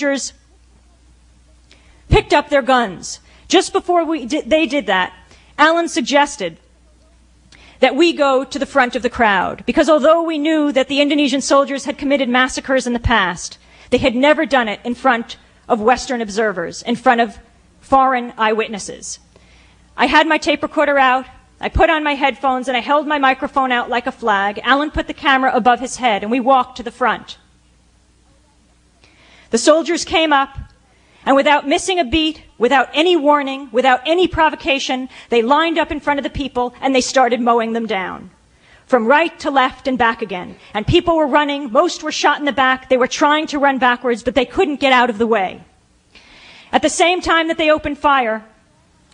soldiers picked up their guns. Just before they did that, Alan suggested that we go to the front of the crowd, because although we knew that the Indonesian soldiers had committed massacres in the past, they had never done it in front of Western observers, in front of foreign eyewitnesses. I had my tape recorder out, I put on my headphones, and I held my microphone out like a flag. Alan put the camera above his head, and we walked to the front. The soldiers came up, and without missing a beat, without any warning, without any provocation, they lined up in front of the people and they started mowing them down. From right to left and back again. And people were running, most were shot in the back, they were trying to run backwards, but they couldn't get out of the way. At the same time that they opened fire,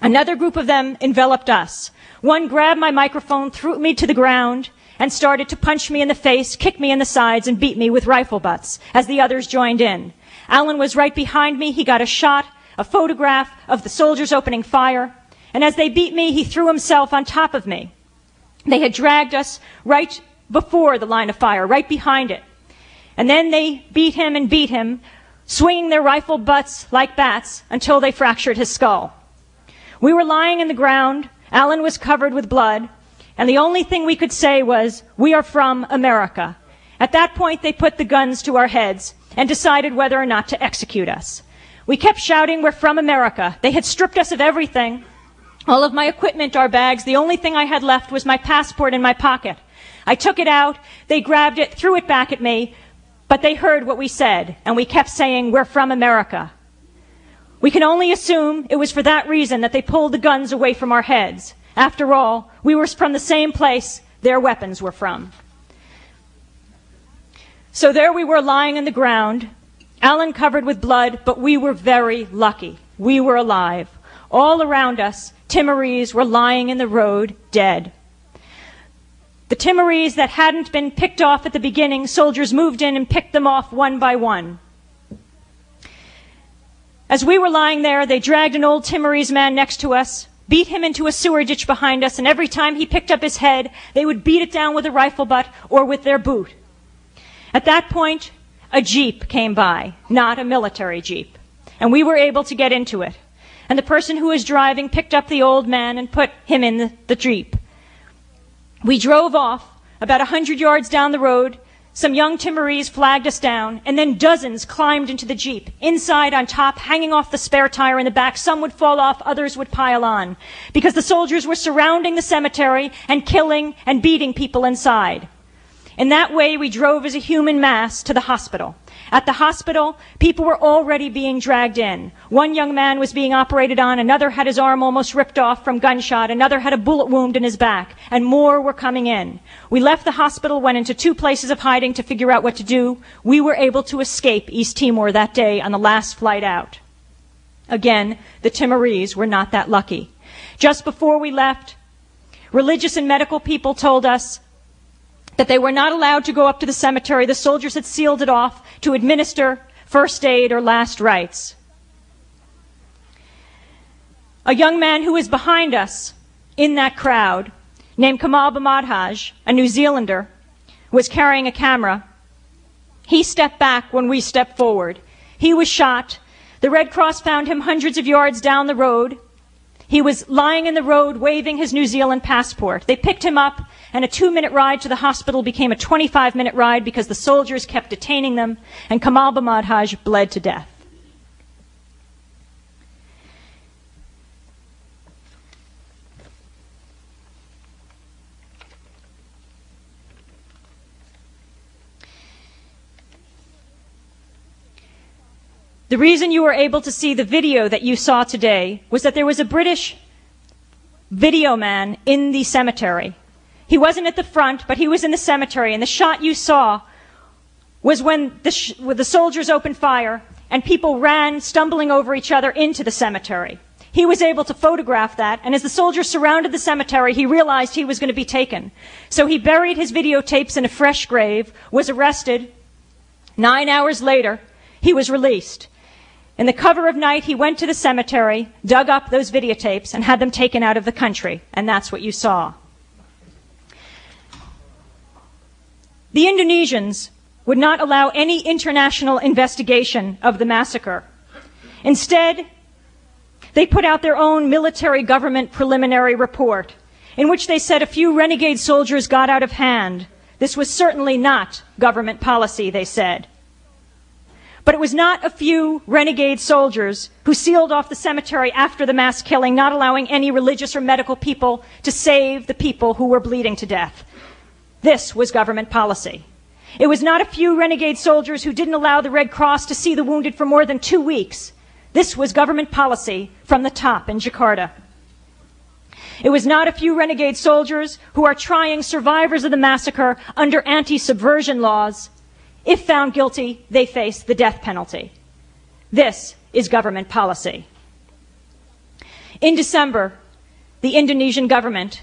another group of them enveloped us. One grabbed my microphone, threw me to the ground, and started to punch me in the face, kick me in the sides, and beat me with rifle butts as the others joined in. Alan was right behind me. He got a shot, a photograph of the soldiers opening fire. And as they beat me, he threw himself on top of me. They had dragged us right before the line of fire, right behind it. And then they beat him, swinging their rifle butts like bats until they fractured his skull. We were lying in the ground. Alan was covered with blood. And the only thing we could say was, "We are from America." At that point, they put the guns to our heads and decided whether or not to execute us. We kept shouting, "We're from America." They had stripped us of everything, all of my equipment, our bags. The only thing I had left was my passport in my pocket. I took it out, they grabbed it, threw it back at me, but they heard what we said, and we kept saying, "We're from America." We can only assume it was for that reason that they pulled the guns away from our heads. After all, we were from the same place their weapons were from. So there we were lying on the ground, Alan covered with blood, but we were very lucky. We were alive. All around us, Timorese were lying in the road, dead. The Timorese that hadn't been picked off at the beginning, soldiers moved in and picked them off one by one. As we were lying there, they dragged an old Timorese man next to us, beat him into a sewer ditch behind us, and every time he picked up his head, they would beat it down with a rifle butt or with their boot. At that point, a jeep came by, not a military jeep, and we were able to get into it. And the person who was driving picked up the old man and put him in the jeep. We drove off about 100 yards down the road. Some young Timorese flagged us down, and then dozens climbed into the jeep, inside, on top, hanging off the spare tire in the back. Some would fall off, others would pile on, because the soldiers were surrounding the cemetery and killing and beating people inside. In that way, we drove as a human mass to the hospital. At the hospital, people were already being dragged in. One young man was being operated on, another had his arm almost ripped off from gunshot, another had a bullet wound in his back, and more were coming in. We left the hospital, went into 2 places of hiding to figure out what to do. We were able to escape East Timor that day on the last flight out. Again, the Timorese were not that lucky. Just before we left, religious and medical people told us that they were not allowed to go up to the cemetery. The soldiers had sealed it off to administer first aid or last rites. A young man who was behind us in that crowd, named Kamal Bamadhaj, a New Zealander, was carrying a camera. He stepped back when we stepped forward. He was shot. The Red Cross found him hundreds of yards down the road. He was lying in the road waving his New Zealand passport. They picked him up, and a 2-minute ride to the hospital became a 25-minute ride because the soldiers kept detaining them, and Kamal Bamadhaj bled to death. The reason you were able to see the video that you saw today was that there was a British video man in the cemetery. He wasn't at the front, but he was in the cemetery, and the shot you saw was when the soldiers opened fire and people ran, stumbling over each other, into the cemetery. He was able to photograph that, and as the soldiers surrounded the cemetery, he realized he was going to be taken. So he buried his videotapes in a fresh grave, was arrested. 9 hours later, he was released. In the cover of night, he went to the cemetery, dug up those videotapes, and had them taken out of the country. And that's what you saw. The Indonesians would not allow any international investigation of the massacre. Instead, they put out their own military government preliminary report, in which they said a few renegade soldiers got out of hand. This was certainly not government policy, they said. But it was not a few renegade soldiers who sealed off the cemetery after the mass killing, not allowing any religious or medical people to save the people who were bleeding to death. This was government policy. It was not a few renegade soldiers who didn't allow the Red Cross to see the wounded for more than 2 weeks. This was government policy from the top in Jakarta. It was not a few renegade soldiers who are trying survivors of the massacre under anti-subversion laws. If found guilty, they face the death penalty. This is government policy. In December, the Indonesian government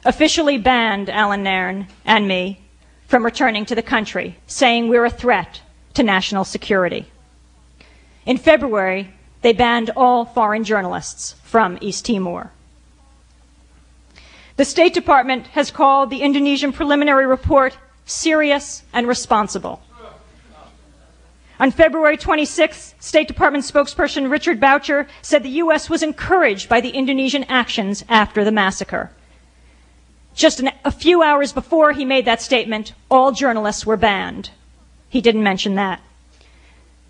officially banned Alan Nairn and me from returning to the country, saying we're a threat to national security. In February, they banned all foreign journalists from East Timor. The State Department has called the Indonesian preliminary report serious and responsible. On February 26th, State Department spokesperson Richard Boucher said the U.S. was encouraged by the Indonesian actions after the massacre. Just a few hours before he made that statement, all journalists were banned. He didn't mention that.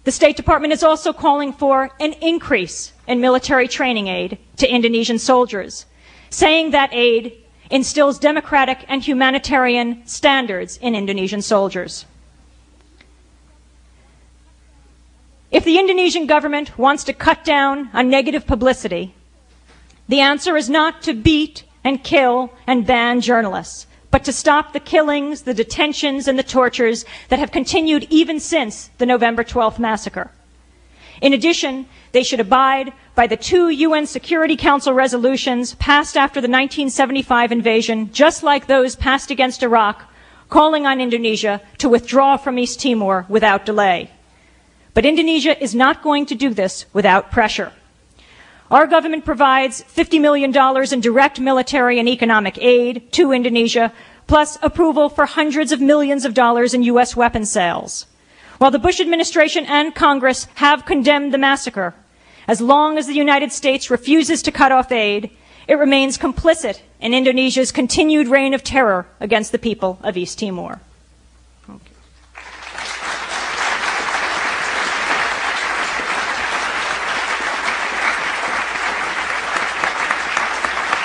The State Department is also calling for an increase in military training aid to Indonesian soldiers, saying that aid instills democratic and humanitarian standards in Indonesian soldiers. If the Indonesian government wants to cut down on negative publicity, the answer is not to beat and kill and ban journalists, but to stop the killings, the detentions, and the tortures that have continued even since the November 12th massacre. In addition, they should abide by the 2 UN Security Council resolutions passed after the 1975 invasion, just like those passed against Iraq, calling on Indonesia to withdraw from East Timor without delay. But Indonesia is not going to do this without pressure. Our government provides $50 million in direct military and economic aid to Indonesia, plus approval for hundreds of millions of dollars in U.S. weapons sales. While the Bush administration and Congress have condemned the massacre, as long as the United States refuses to cut off aid, it remains complicit in Indonesia's continued reign of terror against the people of East Timor.